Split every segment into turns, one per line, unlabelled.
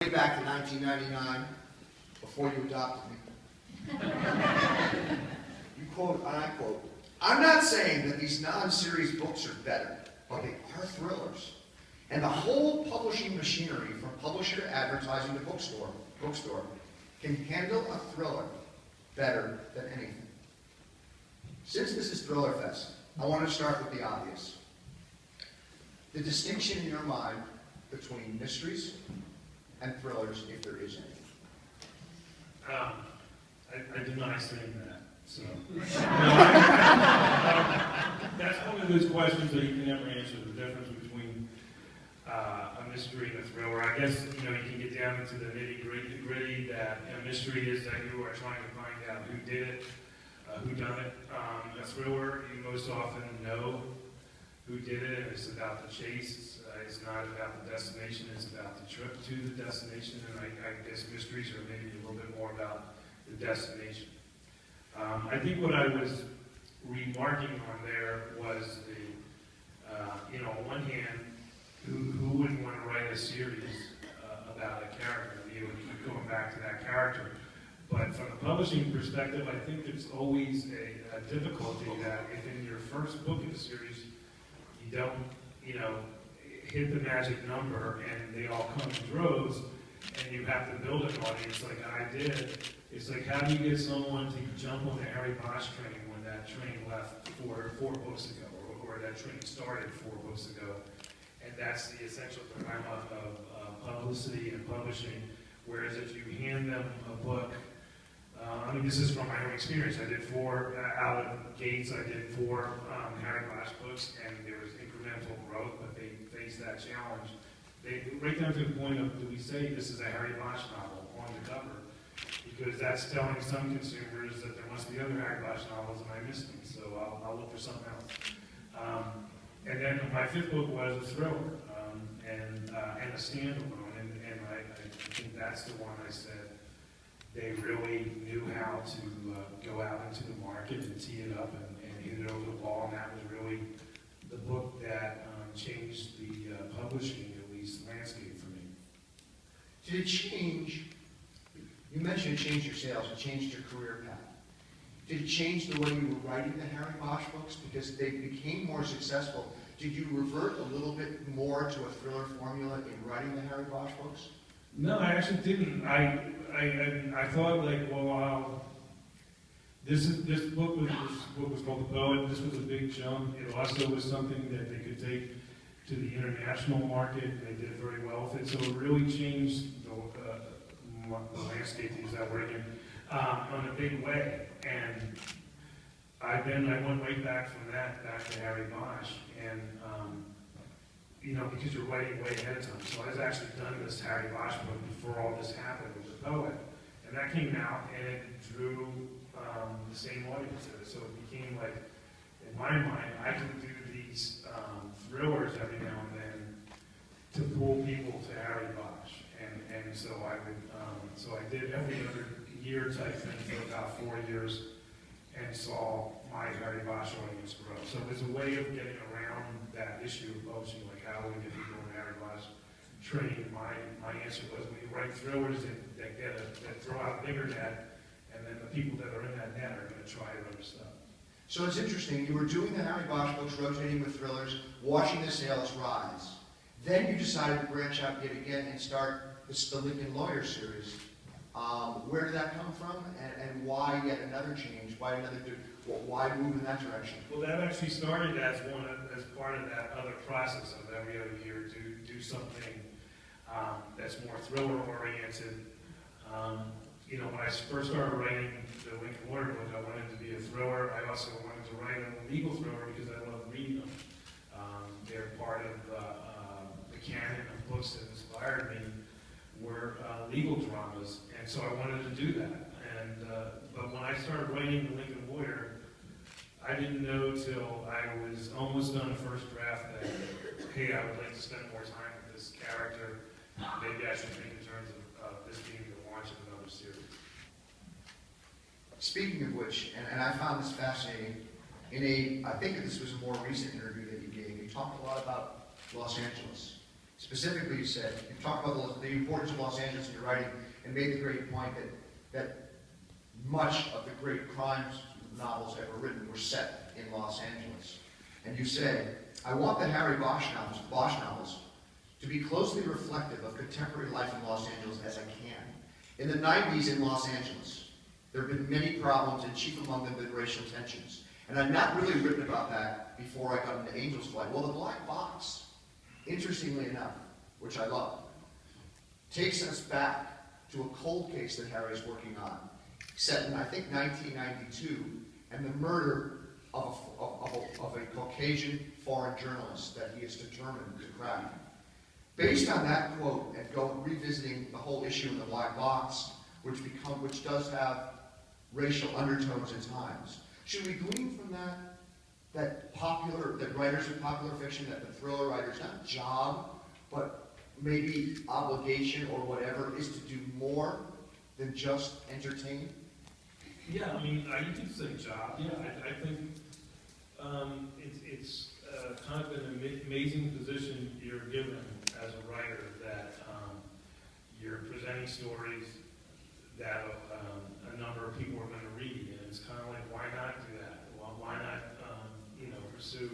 way back to 1999, before you adopted me. You quote, and I quote, "I'm not saying that these non-series books are better, but they are thrillers. And the whole publishing machinery, from publisher to advertising to bookstore, can handle a thriller better than anything." Since this is ThrillerFest, I want to start with the obvious. The distinction in your mind between mysteries and thrillers, if there is any.
I deny saying that. So that's one of those questions that you can never answer. The difference between a mystery and a thriller. I guess you can get down into the nitty-gritty. That a mystery is that you are trying to find out who did it, who done it. A thriller, you most often know who did it, and it's about the chase. It's not about the destination, it's about the trip to the destination, and I guess mysteries are maybe a little bit more about the destination. I think what I was remarking on there was on one hand, who wouldn't want to write a series about a character? You would keep going back to that character. But from a publishing perspective, I think there's always a difficulty that if in your first book in the series, you don't, hit the magic number and they all come in droves, and you have to build an audience like I did. It's like, how do you get someone to jump on the Harry Bosch train when that train left four books ago, or that train started 4 books ago? And that's the essential dilemma of publicity and publishing. Whereas if you hand them a book, this is from my own experience. I did 4 out of the gates. I did 4 Harry Bosch books, and there was incremental growth, but they faced that challenge. Right down to the point of, do we say this is a Harry Bosch novel on the cover? Because that's telling some consumers that there must be other Harry Bosch novels and I missed them, so I'll look for something else. And then my 5th book was a thriller and a standalone, and I think that's the one I said they really knew how to go out into the market and tee it up and hit it over the ball, and that was really the book that changed the publishing, at least, landscape for me.
Did it change? You mentioned it changed your sales, it changed your career path. Did it change the way you were writing the Harry Bosch books because they became more successful? Did you revert a little bit more to a thriller formula in writing the Harry Bosch books?
No, I actually didn't. I thought like, well, this book was called The Poet. This was a big jump. It also was something that they could take to the international market. They did very well with it. So it really changed the landscape, to use that word again, in a big way. And I went right back from that back to Harry Bosch, and because you're writing way ahead of time. So I was actually done this Harry Bosch book before all this happened with The Poet, and that came out and it drew the same audience to it. So it became like, in my mind, I can do these thrillers every now and then to pull people to Harry Bosch, and so I would, so I did every other year type thing for about 4 years, and saw my Harry Bosch audience grow. So there's a way of getting around that issue of publishing, like how do we get people in the Harry Bosch train? My answer was, we write thrillers that throw out a bigger net, and then the people that are in that net are going to try other stuff.
So it's interesting, you were doing the Harry Bosch books, rotating with thrillers, watching the sales rise. Then you decided to branch out yet again and start the Lincoln Lawyer series. Where did that come from, and why yet another change? Why move in that direction?
Well, that actually started as part of that other process of every other year to do something that's more thriller oriented. When I first started writing the Lincoln Lawyer book, I wanted to be a thriller. I also wanted to write a legal thriller because I love reading them. They're part of the canon of books that inspired me were legal dramas, and so I wanted to do that. But when I started writing the Lincoln Lawyer, I didn't know till I was almost done the first draft that, hey, I would like to spend more time with this character. Maybe I should think in terms of this being the launch of another series.
Speaking of which, and I found this fascinating, I think this was a more recent interview that you gave, you talked a lot about Los Angeles Specifically, you said, you talked about the importance of Los Angeles in your writing and made the great point that much of the great crimes novels ever written were set in Los Angeles. And you said, I want the Harry Bosch novels to be closely reflective of contemporary life in Los Angeles as I can. In the 90s in Los Angeles, there have been many problems, and chief among them been racial tensions. And I'd not really written about that before I got into Angel's Flight. Well, the Black Box, interestingly enough, which I love, takes us back to a cold case that Harry's working on, set in, I think, 1992, and the murder of a Caucasian foreign journalist that he is determined to crack. Based on that quote and revisiting the whole issue in the Black Box, which does have racial undertones at times, should we glean from that writers of popular fiction, that the thriller writers, not job, but maybe obligation or whatever, is to do more than just entertain?
Yeah, I mean, you can say job. Yeah, I think it's kind of an amazing position you're given as a writer, that you're presenting stories that a number of people are going to read, and it's kind of like, why not do that? Well, why not, pursue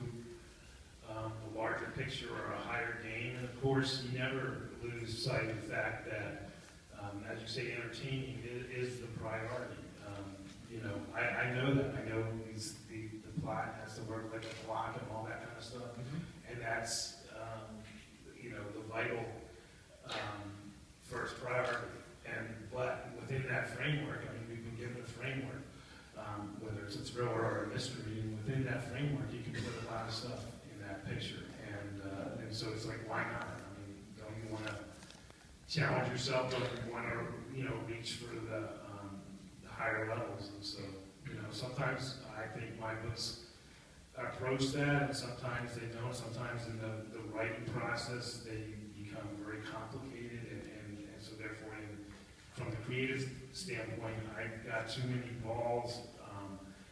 the larger picture or a higher gain? And of course, you never lose sight of the fact that, as you say, entertaining is the priority. I know that. I know the plot has to work like a clock and all that kind of stuff, and that's the vital first priority. But within that framework, I mean, we've been given a framework, whether it's a thriller or a mystery, and within that framework, you can put a lot of stuff in that picture. And so it's like, why not? I mean, don't you want to challenge yourself? Don't you want to, reach for the higher levels? And so, sometimes I think my books approach that, and sometimes they don't. Sometimes in the writing process, they become very complicated, and so therefore, from the creative standpoint, I've got too many balls,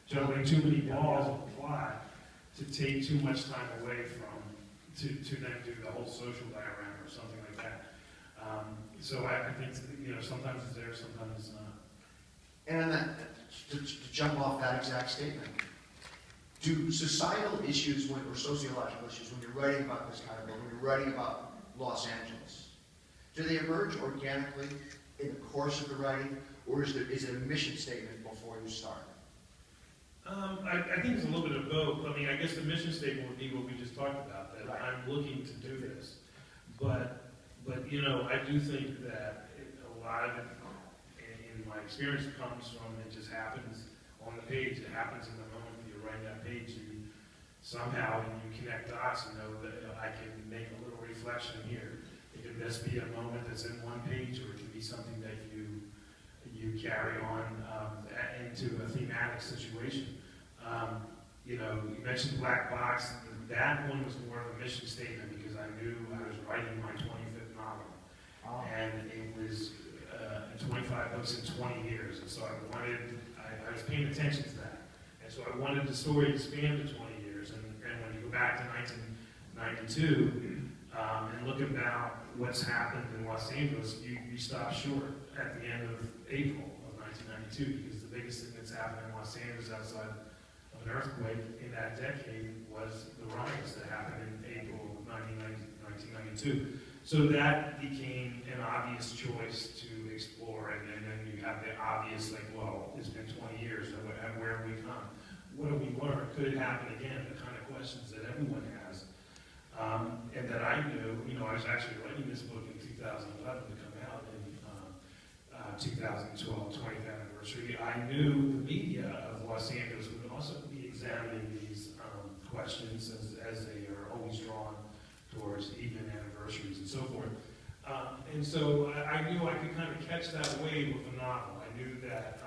juggling too many balls of plot to take too much time away from, to then do the whole social diagram or something like that. So I think, sometimes it's there, sometimes it's not.
And to jump off that exact statement, do societal issues or sociological issues, when you're writing about this kind of book, when you're writing about Los Angeles, do they emerge organically in the course of the writing, or is it a mission statement before you start?
I think it's a little bit of both. I mean, I guess the mission statement would be what we just talked about, that
right.
I'm looking to do this. But I do think that a lot of it, in my experience, comes from, it just happens on the page. It happens in the moment that you're writing that page. Somehow you connect dots and know that I can make a little reflection here. It can just be a moment that's in one page, or it can be something that you carry on into a thematic situation. You mentioned Black Box. That one was more of a mission statement because I knew I was writing my 25th novel. Oh. And it was 25 books in 20 years. And so I was paying attention to that. And so I wanted the story to span to 20 years. And when you go back to 1992 and look about what's happened in Los Angeles, you stop short at the end of April of 1992, because the biggest thing that's happened in Los Angeles outside of an earthquake in that decade was the riots that happened in April of 1992. So that became an obvious choice to explore, and then you have the obvious, like, well, it's been 20 years, and where have we come? What have we learned? Could it happen again? The kind of questions that everyone has. And that I knew, I was actually writing this book in 2011 to come out in 2012, 20th anniversary. I knew the media of Los Angeles would also be examining these questions as they are always drawn towards even anniversaries and so forth. And so I knew I could kind of catch that wave with a novel. I knew that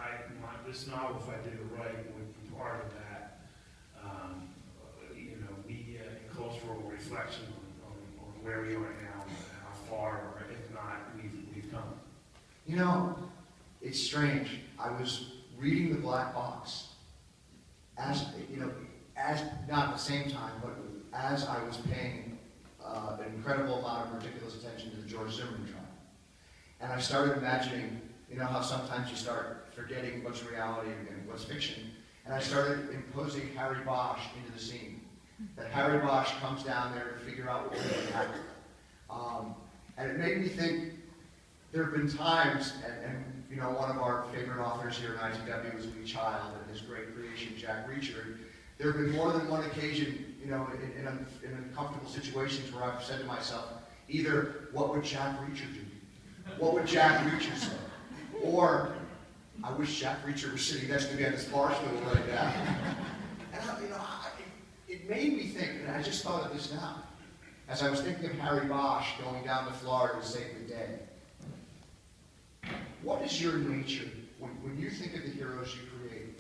this novel, if I did it right, would be part of that, media and cultural reflection on where we are now, how far, or if not, we've come.
It's strange. I was reading The Black Box as not at the same time, but as I was paying an incredible amount of ridiculous attention to the George Zimmerman trial. And I started imagining, you know how sometimes you start forgetting what's reality and what's fiction, and I started imposing Harry Bosch into the scene. That Harry Bosch comes down there to figure out what really happened. And it made me think, there have been times, and you know, one of our favorite authors here at ITW is Lee Child and his great creation, Jack Reacher. There have been more than one occasion, you know, in uncomfortable situations where I've said to myself, either, what would Jack Reacher do? What would Jack Reacher say? Or, I wish Jack Reacher was sitting next to me on this bar stool right now. And you know, it made me think, and I just thought of this now, as I was thinking of Harry Bosch going down to Florida to save the day. What is your nature when you think of the heroes you create,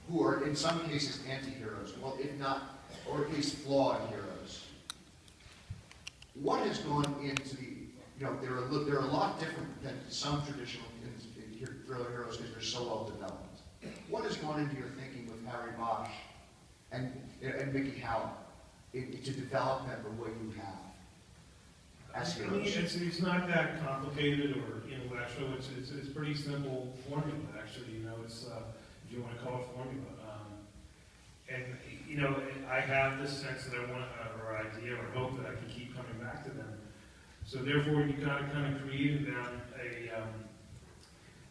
who are in some cases anti-heroes, well, if not, or at least flawed heroes? What has gone into the, you know, they're a lot different than some traditional thriller heroes because they're so well developed. What has gone into your thinking with Harry Bosch and Mickey Howell to develop them the way you have as heroes?
I mean, it's not that complicated or intellectual. It's pretty simple formula, actually. You know, it's if you want to call it formula. And you know, I have this sense that I want, or idea, or hope that I can keep coming back to them. So therefore, you got to kind of create in them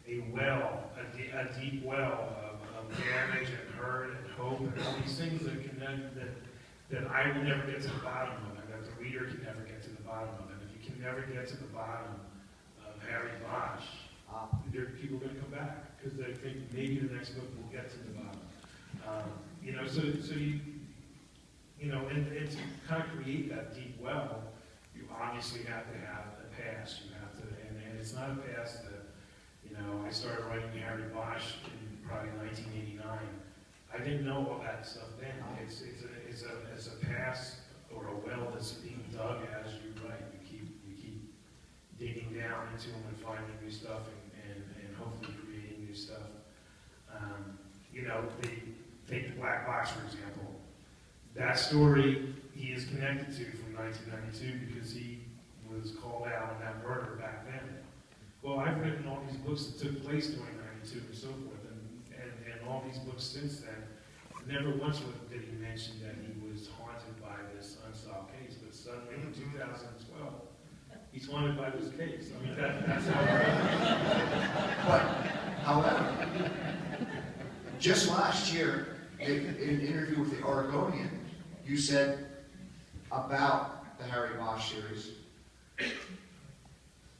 a well, a deep well of damage and hurt and hope and all these things that that I will never get to the bottom of, and that the reader can never get to the bottom of. And if you can never get to the bottom of Harry Bosch, people are going to come back because they think maybe the next book will get to the bottom. You know, so you know, and to kind of create that deep well, you obviously have to have a past. You have to, and it's not a past that, you know, I started writing Harry Bosch in probably 1989. I didn't know all that stuff then. It's a past or a well that's being dug as you write. You keep digging down into them and finding new stuff and hopefully creating new stuff. You know, take the Black Box, for example. That story he is connected to from 1992 because he was called out on that murder back then. Well, I've written all these books that took place during 92 and so forth, and all these books since then, never once did he mention that he was haunted by this unsolved case, but suddenly in 2012, he's haunted by this case. I mean, that's how.
But, however, just last year, in an interview with the Oregonian, you said about the Harry Bosch series,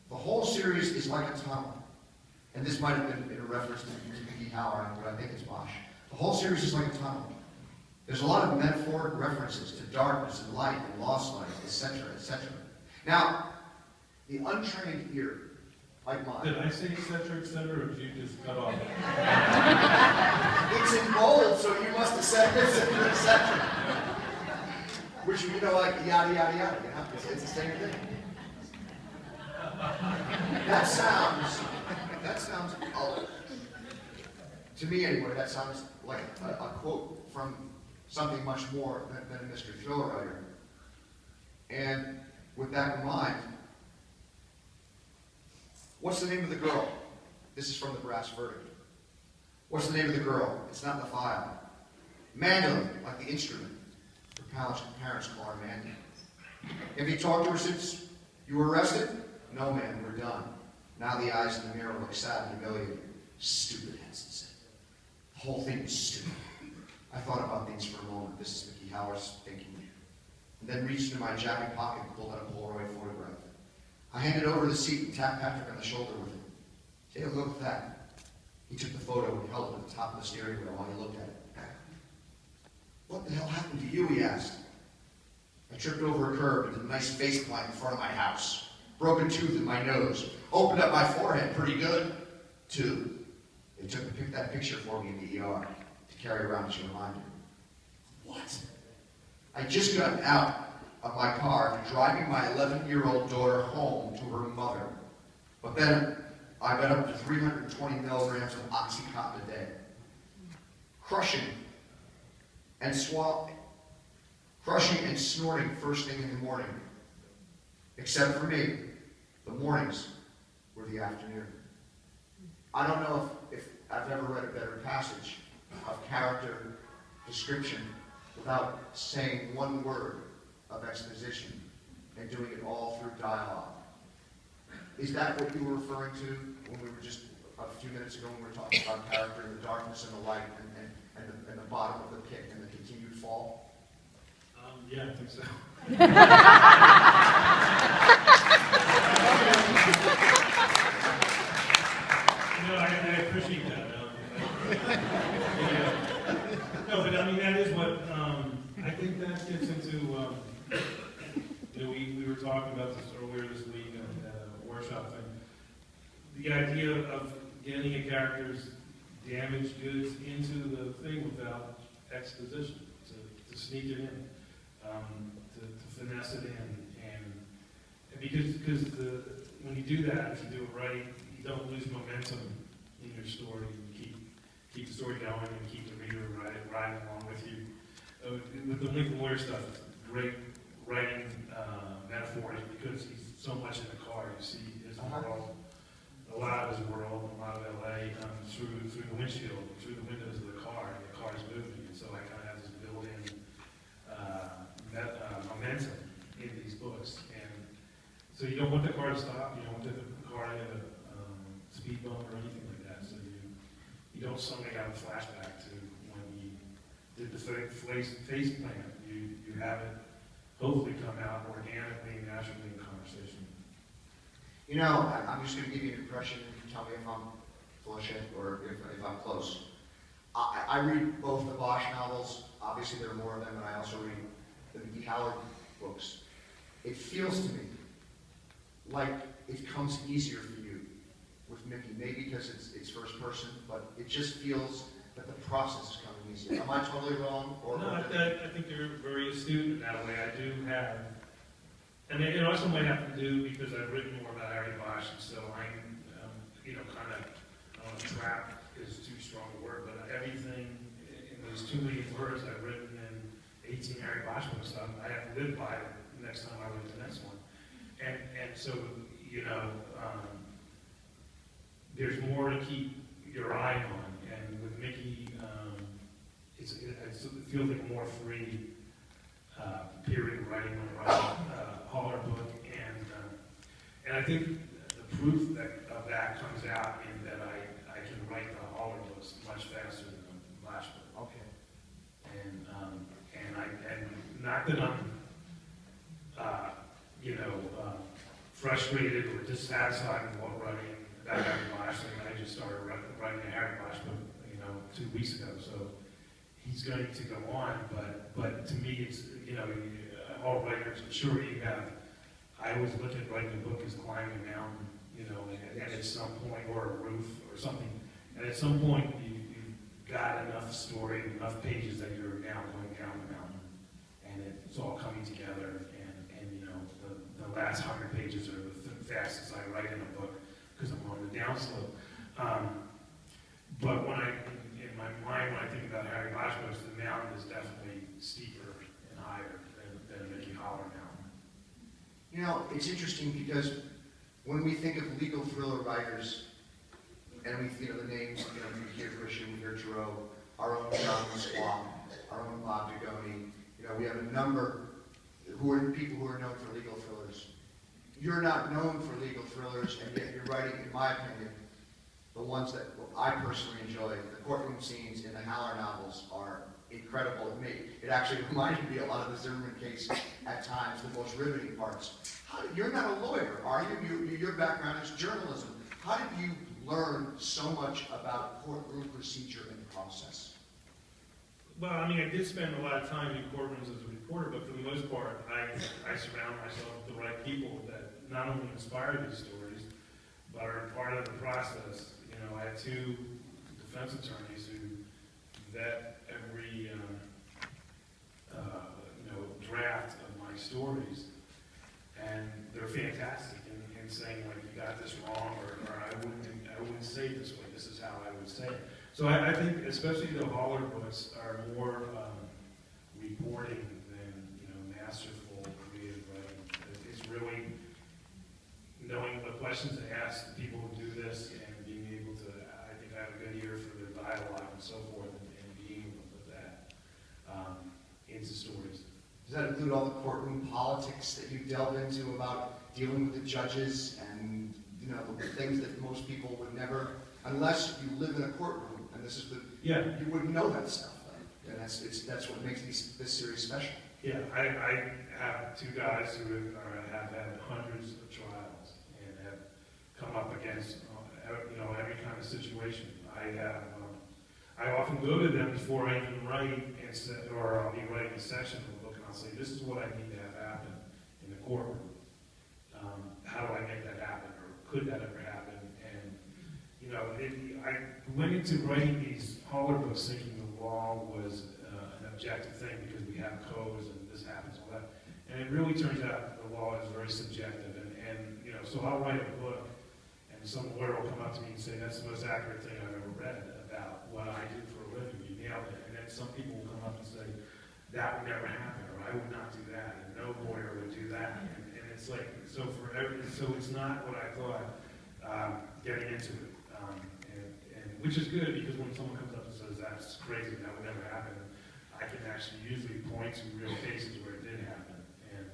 the whole series is like a tunnel. And this might have been in a reference to Mickey Howell, but I think it's Bosch. The whole series is like a tunnel. There's a lot of metaphoric references to darkness and light and lost light, etc., etc. Now, the untrained ear, like mine.
Did I say etc., etc., or did you just cut off?
It's in bold, so you must have said etc., etc. Which, you know, like yada, yada, yada, you know? It's the same thing. That sounds, to me anyway, that sounds like a quote from something much more than a mystery thriller writer. And with that in mind, what's the name of the girl? This is from the Brass Verdict. What's the name of the girl? It's not in the file. Mandolin, like the instrument. Her parents call her Mandy. Have you talked to her since you were arrested? No, man, we're done. Now the eyes in the mirror look sad and humiliated. Stupid, Hanson said. The whole thing was stupid. I thought about things for a moment. This is Mickey Howell's thinking. And then reached into my jacket pocket and pulled out a Polaroid photograph. I handed over the seat and tapped Patrick on the shoulder with it. Take a look at that. He took the photo and held it at the top of the steering wheel while he looked at it. What the hell happened to you, he asked. I tripped over a curb into a nice face plant in front of my house. Broken tooth in my nose. Opened up my forehead pretty good. 2. They took to pick that picture for me in the ER to carry around as a reminder. What? I just got out of my car after driving my 11-year-old daughter home to her mother. But then I got up to 320 milligrams of Oxycontin a day. Crushing and snorting first thing in the morning. Except for me, the mornings were the afternoon. I don't know if I've ever read a better passage of character description without saying one word of exposition and doing it all through dialogue. Is that what you were referring to when we were just a few minutes ago when we were talking about character and the darkness and the light and the bottom of the pit and the continued fall?
Yeah, I think so. I appreciate that. No, but I mean, that is what, I think that gets into, we were talking about this earlier this week at a workshop thing. The idea of getting a character's damaged goods into the thing without exposition, to sneak it in, to finesse it in, and because when you do that, if you do it right, you don't lose momentum in your story. You keep the story going and keep the reader riding along with you. With the Lincoln Lawyer stuff, it's great writing metaphors because he's so much in the car. You see his world, a lot of his world, a lot of LA through the windshield, through the windows of the car, and the car's moving. And so I kind of have this built-in momentum in these books. And so you don't want the car to stop. You don't want the car to hit a speed bump or anything like that. So you don't suddenly have a flashback to when you did the face plant. You have it hopefully come out organically and naturally in conversation.
You know, I'm just going to give you an impression. You can tell me if I'm full of shit or if I'm close. I read both the Bosch novels. Obviously, there are more of them, and I also read the Mickey Howard books. It feels to me like it comes easier for you with Mickey, maybe because it's first person, but it just feels that the process is coming easier. Am I totally wrong? Or
no, I think you're very astute in that way. I do have, and it also might have to do because I've written more about Harry Bosch, and so I'm, kind of, I don't know, trapped is too strong a word, but everything in those 2 million words I've written in 18 Harry Bosch books, I have to live by it the next time I read the next one. And so, there's more to keep your eye on. And with Mickey, it feels like a more free period of writing when I write a Holler book. And I think the proof of that comes out in that I can write the Holler books much faster than the Bosch book.
Okay.
And not that I'm, frustrated or dissatisfied with what writing about Harry Bosch. I just started writing a Harry Bosch book, 2 weeks ago. So he's going to go on, but to me, it's all writers. I'm sure you have. I always look at writing a book as climbing a mountain, and at some point, or a roof or something. And at some point, you've got enough story, enough pages that you're now going down the mountain, and it's all coming together. The last 100 pages are the fastest I write in a book because I'm on the downslope. But in my mind, when I think about Harry Bosch books, the mountain is definitely steeper and higher than a Mickey Holler mountain.
It's interesting because when we think of legal thriller writers, and we think of the names, we hear Christian, we hear Giroux, our own John Land, our own Bob Dugoni, we have a number who are people who are known for legal thrillers. You're not known for legal thrillers, and yet you're writing, in my opinion, the ones that I personally enjoy. The courtroom scenes in the Haller novels are incredible to me. It actually reminded me a lot of the Zimmerman case at times, the most riveting parts. You're not a lawyer, are you? Your background is journalism. How did you learn so much about courtroom procedure and process?
Well, I did spend a lot of time in courtrooms as a reporter, but for the most part, I surround myself with the right people that not only inspire these stories, but are part of the process. I had 2 defense attorneys who vet every, draft of my stories, and they're fantastic in saying, like, you got this wrong, or I wouldn't say it this way. This is how I would say it. So I think, especially the Holler books, are more reporting than masterful creative writing. It's really questions to ask the people who do this and being able to, I think, have a good ear for their dialogue and so forth, and being able to put that into stories.
Does that include all the courtroom politics that you delve into about dealing with the judges and, you know, the things that most people would never, unless you live in a courtroom, and this is the,
Yeah.
you wouldn't know that stuff. And that's what makes this series special.
Yeah, I have two guys who have had hundreds of trials and have come up against, you know, every kind of situation. I often go to them before I even write, or I'll be writing a section of the book, and I'll say, this is what I need to have happen in the courtroom. How do I make that happen, or could that ever happen? And, you know, I went into writing these Holler books thinking the law was an objective thing because we have codes and this happens, all that. And it really turns out the law is very subjective. And you know, so I'll write a book, and some lawyer will come up to me and say, that's the most accurate thing I've ever read about what I do for a living. You nailed it. And then some people will come up and say, that would never happen, or I would not do that, and no lawyer would do that. And it's like, so it's not what I thought getting into it. And which is good, because when someone comes up and says, that's crazy, that would never happen, I can actually usually point to real cases where it did happen. And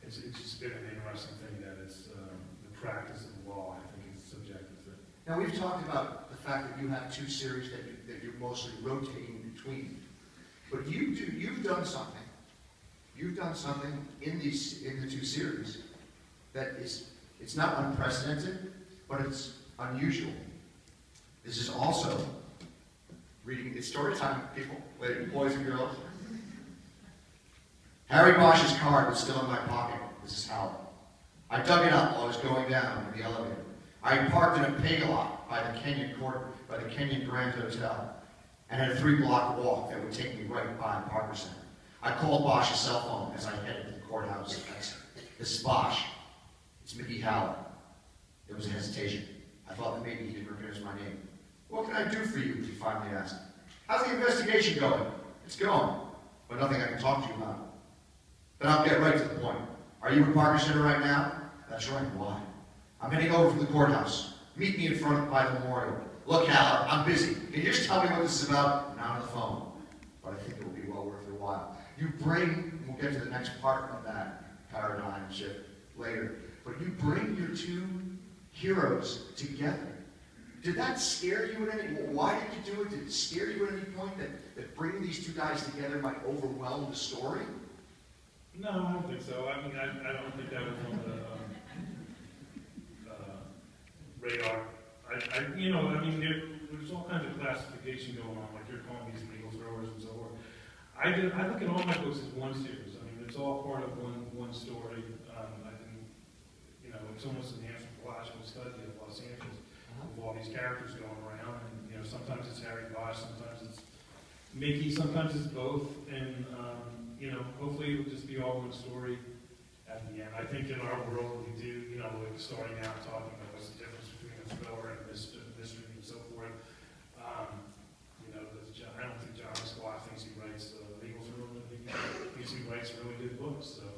it's just been an interesting thing that it's the practice of the law, I think, is a subjective thing.
Now, we've talked about the fact that you have two series that you're mostly rotating between. But you've done something. You've done something in the two series that it's not unprecedented, but it's unusual. This is also reading, it's story time, people, boys and girls. Harry Bosch's card was still in my pocket. This is how. I dug it up while I was going down in the elevator. I parked in a pig lot by the Kenyon Grand Hotel, and had a 3-block walk that would take me right by Parker Center. I called Bosch's cell phone as I headed to the courthouse exit. This is Bosch. It's Mickey Howell. There was a hesitation. I thought that maybe he didn't recognize my name. What can I do for you? He finally asked. How's the investigation going? It's going, but nothing I can talk to you about. Then I'll get right to the point. Are you at Parker Center right now? That's right. Why? I'm heading over from the courthouse. Meet me in front by the memorial. Look, Hal, I'm busy. Can you just tell me what this is about? Not on the phone. But I think it will be well worth your while. You bring, and we'll get to the next part of that paradigm shift later, but you bring your two heroes together. Did that scare you at any point? Why did you do it? Did it scare you at any point that bringing these two guys together might overwhelm the story?
No, I don't think so. I mean, I don't think that was on the radar. You know, I mean, there's all kinds of classification going on, like you're calling these legal thrillers and so forth. I look at all my books as one series. I mean, it's all part of one story. You know, it's almost an anthropological study of Los Angeles, with all these characters going around, and you know, sometimes it's Harry Bosch, sometimes it's Mickey, sometimes it's both, and you know, hopefully it'll just be all one story at the end. I think in our world we do, you know, like starting out talking about what's the difference between a thriller and a mystery and so forth. You know, I don't think John Land thinks he writes legal thriller. He thinks he writes really good books. So,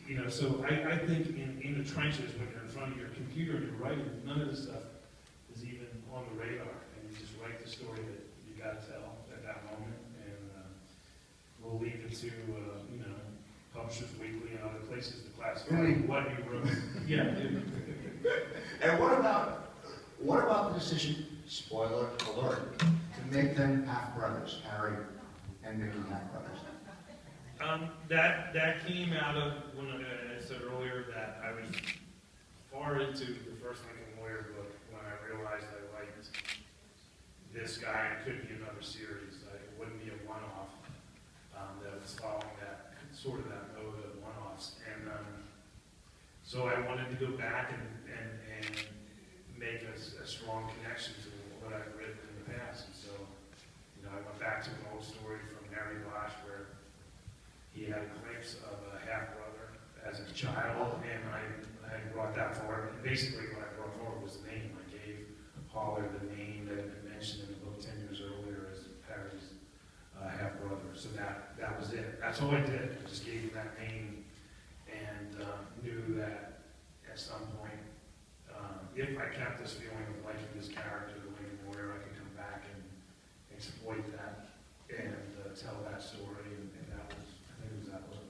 you know, so I think in the trenches when you're in front of your computer and you're writing, none of this stuff is even on the radar, and you just write the story that you got to tell at that moment, and we'll leave it to you know, Publishers Weekly and other places to classify what you wrote. Yeah.
And what about the decision, spoiler alert, to make them half-brothers, Harry and Mickey half-brothers?
That came out of when I said earlier that I was far into the first Lincoln Lawyer book when I realized I liked this guy and it could be another series. It wouldn't be a one-off that was following that sort of that mode of one-offs. And so I wanted to go back and make a strong connection to what I've written in the past. And so, you know, I went back to an old story from Harry Bosch where he had a glimpse of a half-brother as a child, and I brought that forward. And basically what I brought forward was the name. I gave Holler the name that had been mentioned in the book 10 years earlier as Harry's half-brother. So that was it. That's all I did. I just gave him that name and knew that at some point feeling of liking this character, the Lincoln lawyer, I could come back and exploit that and tell that story, and that was, I think it was that one.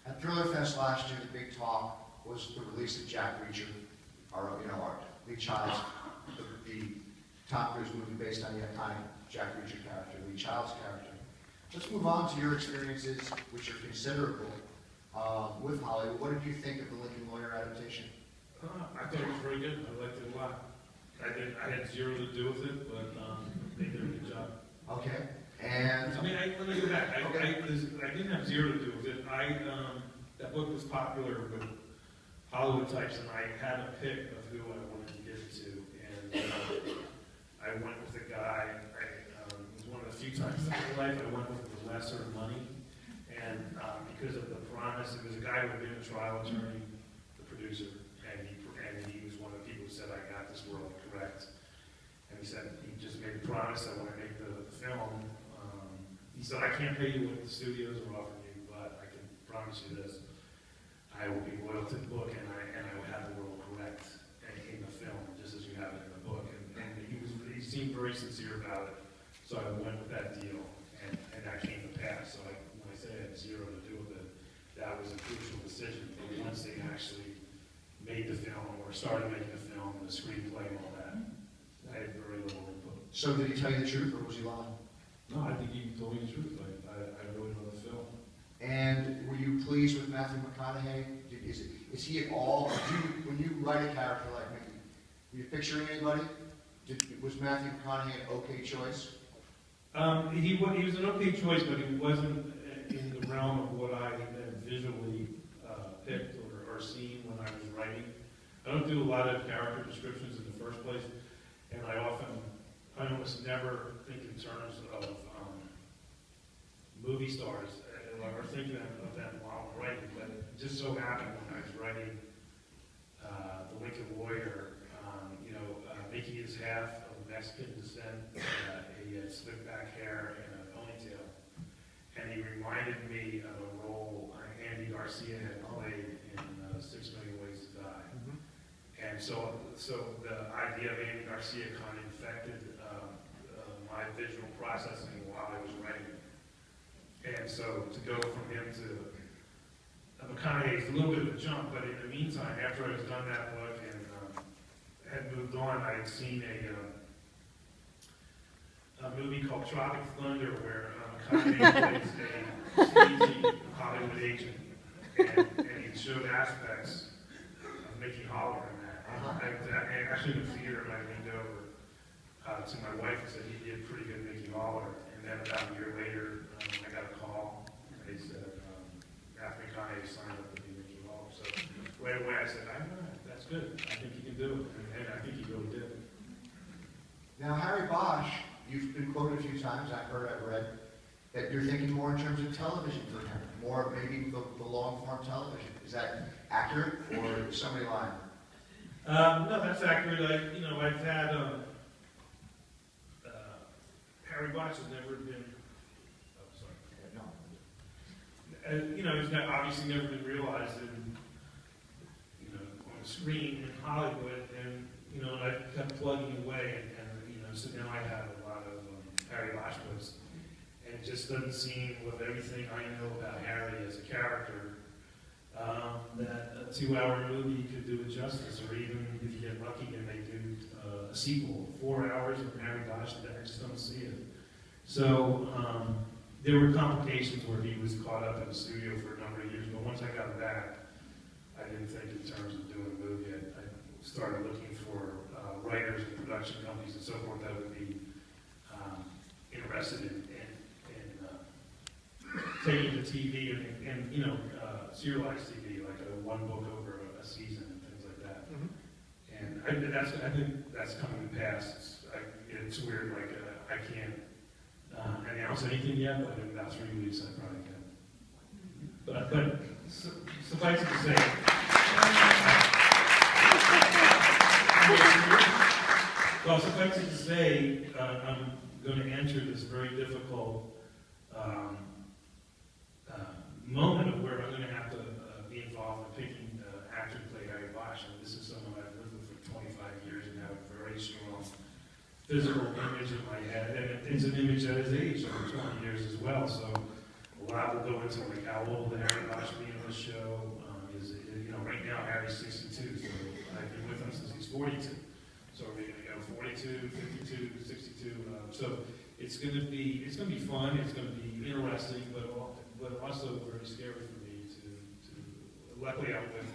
At ThrillerFest last year, the big talk was the release of Jack Reacher, our Lee Child's, the Tom Cruise movie based on the iconic Jack Reacher character, Lee Child's character. Let's move on to your experiences, which are considerable, with Hollywood. What did you think of the Lincoln Lawyer adaptation?
I thought it was very good. I liked it a lot. I had zero to do with it, but they did a good job.
Okay. And
I mean, let me go back. I didn't have zero to do with it. That book was popular with Hollywood types, and I had a pick of who I wanted to give it to, and I went with a guy. It was one of the few times in my life I went with the lesser money, and because of the promise, it was a guy who had been a trial attorney, the producer, and he was one of the people who said, "I got this world correct." And he said, he just made a promise, I want to make the film. He said, "I can't pay you what the studios are offering you, but I can promise you this. I will be loyal to the book, and I will have the world correct in the film, just as you have it in the book." And he seemed very sincere about it. So I went with that deal, and that came to pass. So when I say I had zero to do with it, that was a crucial decision. But once they actually made the film, or started making the film, the screenplay and all that, I had very little input.
So did he tell you the truth, or was he lying?
No, I think he told me the truth. I really know the film.
And were you pleased with Matthew McConaughey? Is he at all, when you write a character like me, were you picturing anybody? Was Matthew McConaughey an okay choice?
He was an okay choice, but he wasn't in the realm of what I had visually picked or seen when I was writing. I don't do a lot of character descriptions in the first place, and I almost never think in terms of movie stars, or thinking of them while I'm writing. But it just so happened when I was writing The Lincoln Lawyer, Mickey is half of Mexican descent. He had slick back hair and a ponytail. And he reminded me of a role Andy Garcia had played in 6 Million Ways to Die.
Mm-hmm.
And so the idea of Andy Garcia kind of infected my visual processing while I was writing. And so to go from him to McConaughey is a little bit of a jump, but in the meantime, after I was done that book and had moved on, I had seen a movie called Tropic Thunder where McConaughey plays a sleazy Hollywood agent, and he showed aspects of Mickey Holler in that. And actually in the theater, I leaned over to my wife and said he did pretty good Mickey Holler. And then about a year later, I got a call. They said Matthew McConaughey signed up to be Mickey Holler. So right away I said, I know, that's good. I think he can do it. And I think he really did.
Now, Harry Bosch, you've been quoted a few times, I've heard, I've read, that you're thinking more in terms of television for him, more maybe the long-form television. Is that accurate, or is somebody lying?
No, that's accurate. I've had Harry Bosch has never been. Oh, sorry. No. He's obviously never been realized in, on the screen in Hollywood, and I kept plugging away, and so now I have a lot of Harry Bosch books, and it just doesn't seem, with everything I know about Harry as a character, that a 2-hour movie could do it justice, or even if you get lucky and they do a sequel, 4 hours of Harry Bosch, I just don't see it. So there were complications where he was caught up in the studio for a number of years, but once I got back, I didn't think in terms of doing a movie. I started looking for writers and production companies and so forth that would be interested in taking the TV and serialized TV, like one book over a season and things like that. Mm-hmm. And I think that's coming to pass. It's weird, like I can't announce anything yet, but in about 3 weeks I probably can. But suffice it to say, I'm going to enter this very difficult moment of where I'm going to have to be involved in picking actor to play Harry Bosch. And this is someone I've lived with for 25 years and have a physical image in my head, and it's an image that has aged over 20 years as well. So a lot will go into like how old Harry got to be in this show. Right now Harry's 62, so I've been with him since he's 42. So we're going to go 42, 52, 62. So it's going to be fun. It's going to be interesting, but also very scary for me to luckily I'm with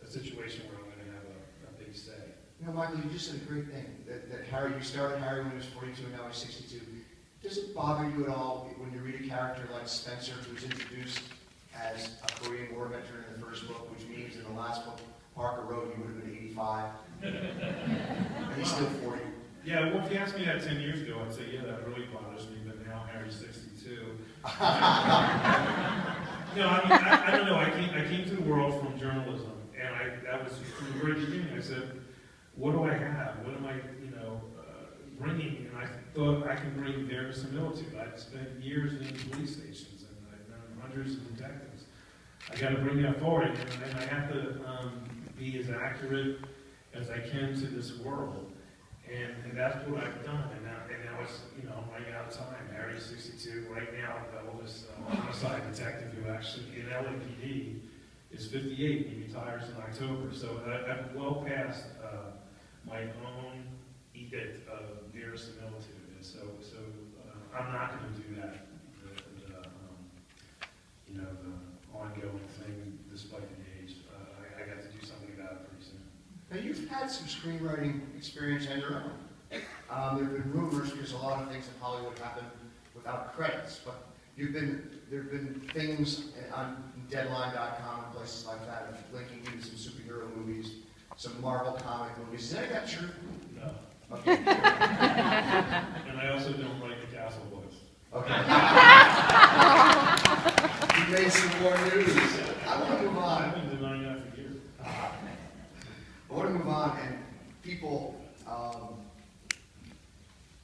a situation where I'm going to have a big say.
You know, Michael, you just said a great thing, that Harry, you started Harry when he was 42 and now he's 62. Does it bother you at all when you read a character like Spencer, who's introduced as a Korean War veteran in the first book, which means in the last book, Parker Road, he would have been 85, and he's still 40?
Yeah, well, if you asked me that 10 years ago, I'd say, yeah, that really bothers me, but now Harry's 62. No, I mean, I don't know. I came to the world from journalism, and that was from the very beginning. I said, what do I have? What am I, bringing? And I thought I can bring verisimilitude. I've spent years in police stations, and I've known hundreds of detectives. I got to bring that forward, and I have to be as accurate as I can to this world. And that's what I've done. And now it's, I'm running out of time. Harry's 62. Right now, the oldest homicide detective who actually in LAPD is 58. He retires in October. So I'm well past my own edict of verisimilitude. And so I'm not going to do that. The ongoing thing, despite the age. I got to do something about it pretty soon.
Now, you've had some screenwriting experience on your own. There have been rumors, because a lot of things in Hollywood happen without credits, but there have been things on Deadline.com and places like that linking you to some superhero movies, some Marvel comic movies. Is any of that true?
No.
Okay.
And I also don't write the Castle books.
Okay. You made some more news. I want to move on.
I've been denying that for years.
I want to move on, and people,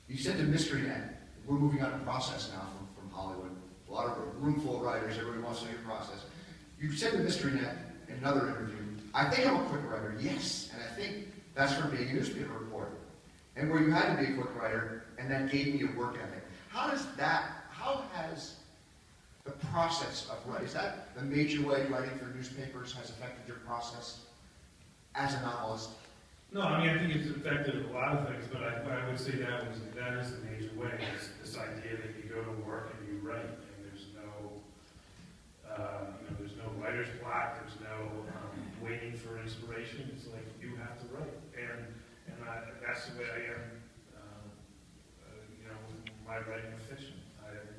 you said to Mystery Net, we're moving on a process now from Hollywood. A lot of room full of writers, everybody wants to know your process. You said to Mystery Net in another interview, I think I'm a quick writer, yes, and I think that's from being a newspaper reporter. And where you had to be a quick writer, and that gave me a work ethic. How has the process of writing, is that the major way writing for newspapers has affected your process as a novelist?
No, I mean, I think it's affected a lot of things, but I would say that is the major way. It's this idea that you go to work and you write, and there's no writer's block, there's no waiting for inspiration. It's like you have to write, and that's the way I am. My writing of fiction.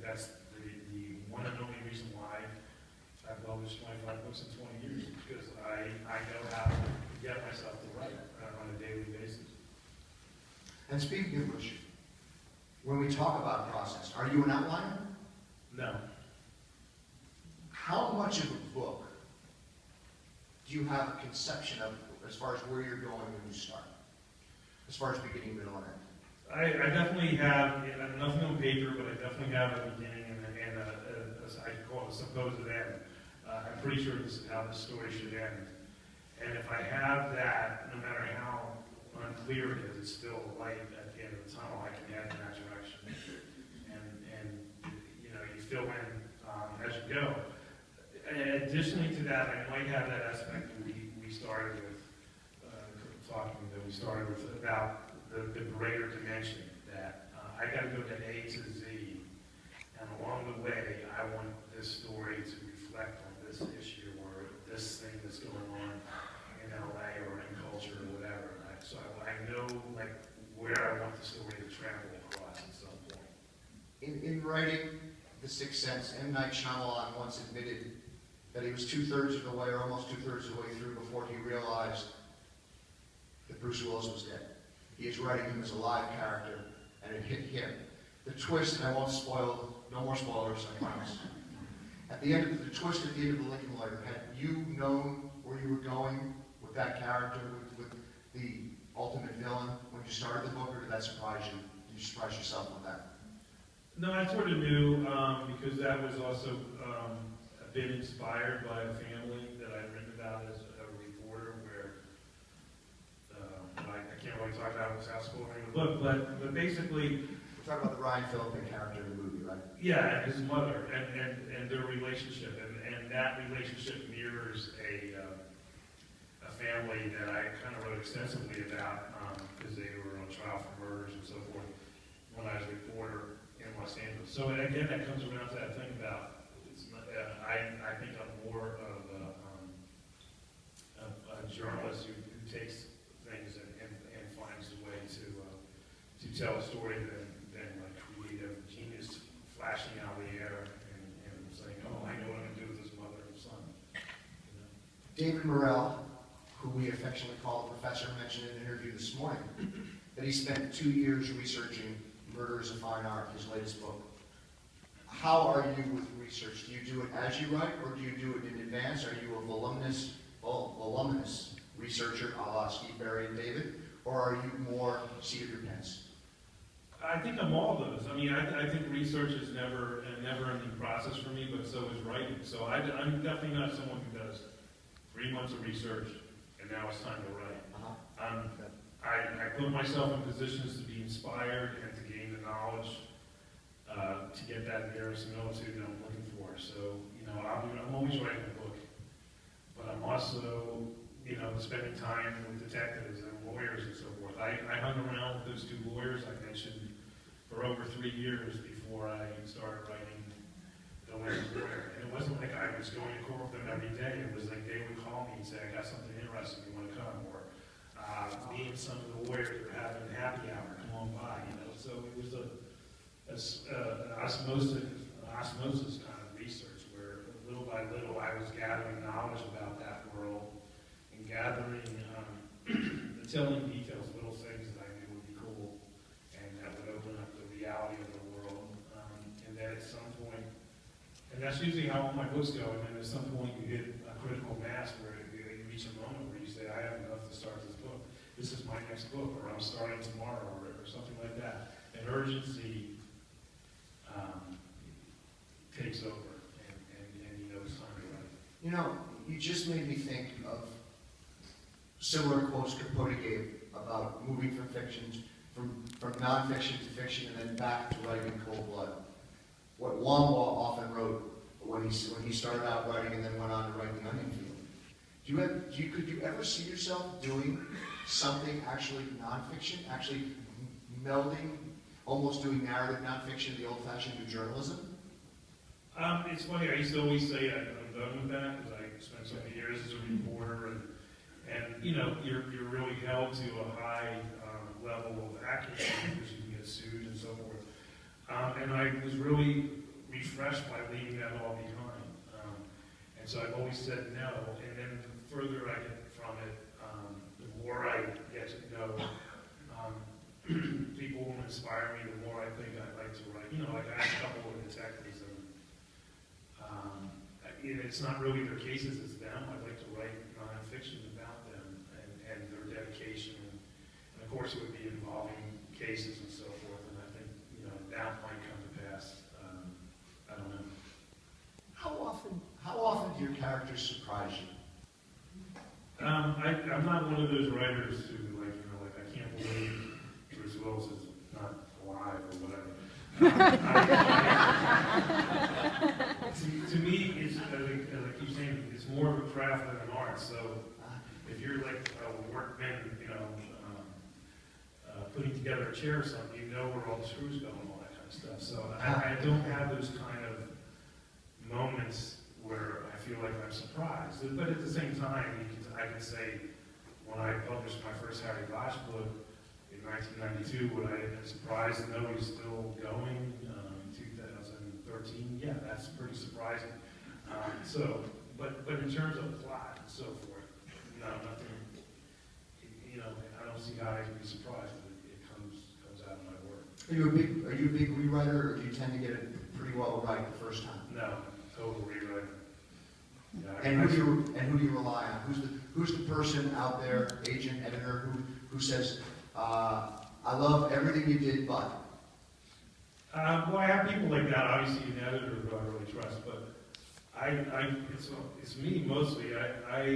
That's the one and only reason why I've published 25 books in 20 years, because I know how to get myself to write on a daily basis.
And speaking of which, when we talk about process, are you an outliner?
No.
How much of a book do you have a conception of as far as where you're going when you start? As far as beginning, middle, and end?
I definitely have, nothing on paper, but I definitely have a beginning and I call it a supposed end. I'm pretty sure this is how the story should end. And if I have that, no matter how unclear it is, it's still light at the end of the tunnel. I can head in that direction. And you fill in as you go. And additionally to that, I might have that aspect that we started with, about the greater dimension, that I got to go to A to Z, and along the way, I want this story to reflect on this issue or this thing that's going on in LA or in culture or whatever. So I know where I want the story to travel across at some point.
In writing The Sixth Sense, M. Night Shyamalan once admitted that he was 2/3 of the way, or almost 2/3 of the way through, before he realized that Bruce Willis was dead. He is writing him as a live character, and it hit him. The twist, and I won't spoil, no more spoilers, I promise. The twist at the end of The Lincoln Lawyer, had you known where you were going with that character, with the ultimate villain, when you started the book, or did that surprise you? Did you surprise yourself with that?
No, I sort of knew, because that was also a bit inspired by a family that I'd written about as a reporter, where I can't can't really talk about what's outspoken in the book, but basically,
We're talking about the Ryan Phillippe character in the movie, right?
yeah, and his mother, and their relationship, and that relationship mirrors a family that I kind of wrote extensively about, because they were on trial for murders and so forth, when I was a reporter in Los Angeles. So and again, that comes around to that thing about, I think I'm more of a journalist who takes things and finds a way to tell a story than like creative genius flashing out of the air and saying, oh, I know what I'm going to do with this mother and son. You know?
David Morrell, who we affectionately call the professor, mentioned in an interview this morning that he spent 2 years researching Murder is a Fine Art, his latest book. How are you with research? Do you do it as you write, or do you do it in advance? Are you a voluminous researcher, a la Steve Berry and David, or are you more seat of your pants?
I think I'm all of those. I mean, I think research is never a never-ending process for me, but so is writing. So I'm definitely not someone who does 3 months of research and now it's time to write. I put myself in positions to be inspired and to gain the knowledge to get that verisimilitude that I'm looking for. So, you know, I'm always writing a book, but I'm also, you know, spending time with detectives and lawyers and so forth. I hung around with those 2 lawyers I mentioned for over 3 years before I started writing The Land Lawyer. And it wasn't like I was going to court with them every day. It was like they would call me and say, I got something interesting, you want to come? Or me and some of the lawyers were having a happy hour, come on by, you know. So it was an osmosis kind of research where little by little I was gathering knowledge about that world and gathering the telling details, little things that I knew would be cool and that would open up the reality of the world. And then at some point, and that's usually how all my books go, and then at some point you hit a critical mass where you reach a moment where you say, I have enough to start this book. This is my next book, or I'm starting tomorrow, or something like that. And urgency takes over, and you know it's time to write.
You know, you just made me think of similar quotes Capote gave about moving from fiction, from nonfiction to fiction, and then back to writing in cold blood. What Wombaugh often wrote when he started out writing and then went on to write The Onion Field. Could you ever see yourself doing something actually nonfiction, actually melding, almost doing narrative nonfiction the old-fashioned to journalism?
It's funny, I used to always say I'm done with that because I spent so many years as a reporter, and you know, you're really held to a high level of accuracy because you can get sued and so forth. And I was really refreshed by leaving that all behind. And so I've always said no, and then the further I get from it, the more I get to know people who inspire me, the more I think I'd like to write. You know, like I have a couple of detectives, and it's not really their cases, it's them. I'd like to write nonfiction about them and their dedication. And of course, it would be involving cases and so forth, and I think, you know, that might come to pass. I don't know. How often do your characters surprise you? I'm not one of those writers who, like, you know, like, I can't believe Bruce Willis is not alive or whatever. To me, it's, as I keep saying, it's more of a craft than an art. So if you're like a workman, you know, putting together a chair or something, you know where all the screws go and all that kind of stuff. So I don't have those kind of moments where I feel like I'm surprised. But at the same time, I can say, when I published my first Harry Bosch book in 1992, would I have been surprised to know he's still going in 2013? Yeah, that's pretty surprising. But in terms of plot and so forth, no, nothing. You know, I don't see how I can be surprised that it comes out of my work.
Are you a big rewriter, or do you tend to get it pretty well right the first time?
No, total rewriter. Yeah,
And who do you rely on? Who's the person out there, agent, editor, who says, I love everything you did, but?
Well, I have people like that, obviously an editor who I really trust, but it's me mostly. I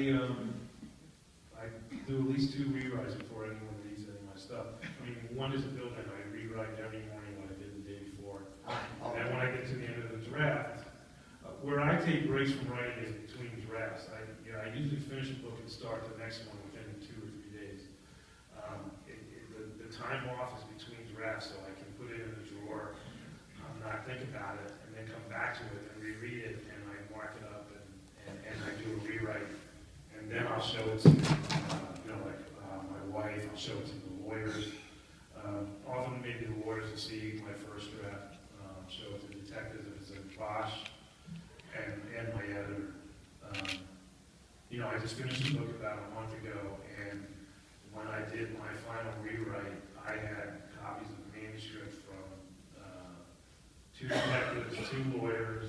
do at least 2 rewrites before anyone reads any of my stuff. I mean, one is a building I rewrite every morning what I did the day before.
Oh,
And then when I get to the end of the draft, where I take breaks from writing is between drafts. I usually finish a book and start the next one within 2 or 3 days. The time off is between drafts, so I can put it in the drawer, not think about it, and then come back to it and reread it, and I mark it up, and I do a rewrite, and then I'll show it to, my wife, I'll show it to the lawyers. Often maybe the lawyers will see my first draft, show it to detectives if it's a Bosch, and my editor. I just finished the book about a month ago, and when I did my final rewrite, I had copies of the manuscript from 2 detectives, 2 lawyers,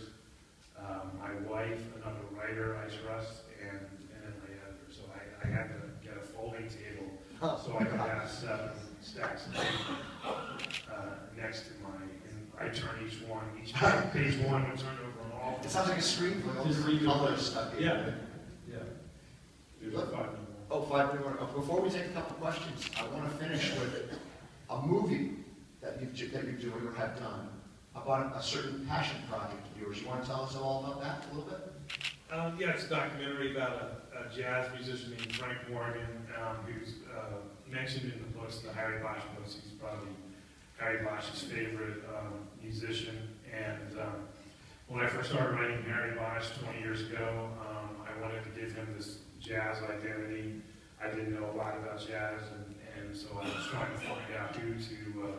my wife, another writer I trust, and then my editor. So I had to get a folding table so I could have 7 stacks of paper next to and I turn each page 1 would turn over an all.
It sounds like a screenplay, all the colors stuck in.
Yeah. There's
Look.
5
Oh, 5 more. Before we take a couple questions, I want to finish with a movie that you're doing or have done about a certain passion project of yours. You want to tell us all about that a little bit?
Yeah, it's a documentary about a jazz musician named Frank Morgan, who's mentioned in the books, the Harry Bosch books. He's probably Harry Bosch's favorite musician. And when I first started writing Harry Bosch 20 years ago, I wanted to give him this jazz identity. I didn't know a lot about jazz, and so I was trying to find out who to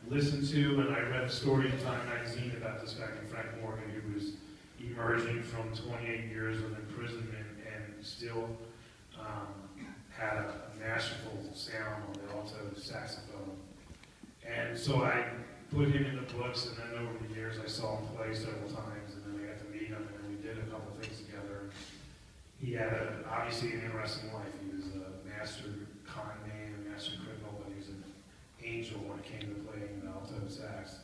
listen to, and I read a story in Time magazine about this guy named Frank Morgan, who was emerging from 28 years of imprisonment and still had a masterful sound on the alto saxophone. And so I put him in the books, and then over the years I saw him play several times, and then I got to meet him, and then we did a couple things together. He had obviously an interesting life. He was a master con man, a master criminal, but he was an angel when it came to playing the alto sax.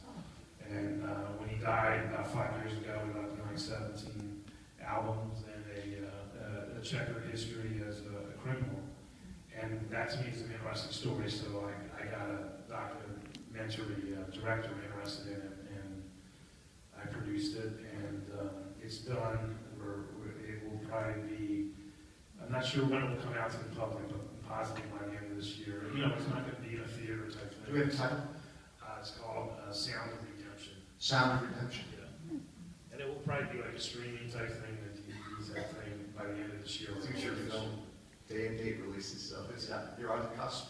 And when he died about 5 years ago, he left 17 albums and a checkered history as a criminal. And that to me is an interesting story, so I got a documentary director interested in it, and I produced it, and it's done. It will probably be, I'm not sure when it will come out to the public, but possibly by the end of this year. It's not going to be in a theater type thing.
Do we have a title?
It's called Sound of Redemption.
Sound of Redemption.
Yeah. And it will probably be like a streaming type thing, that DVDs, that thing, by the end of this year.
Future film, day and date releases, so you're on the cusp.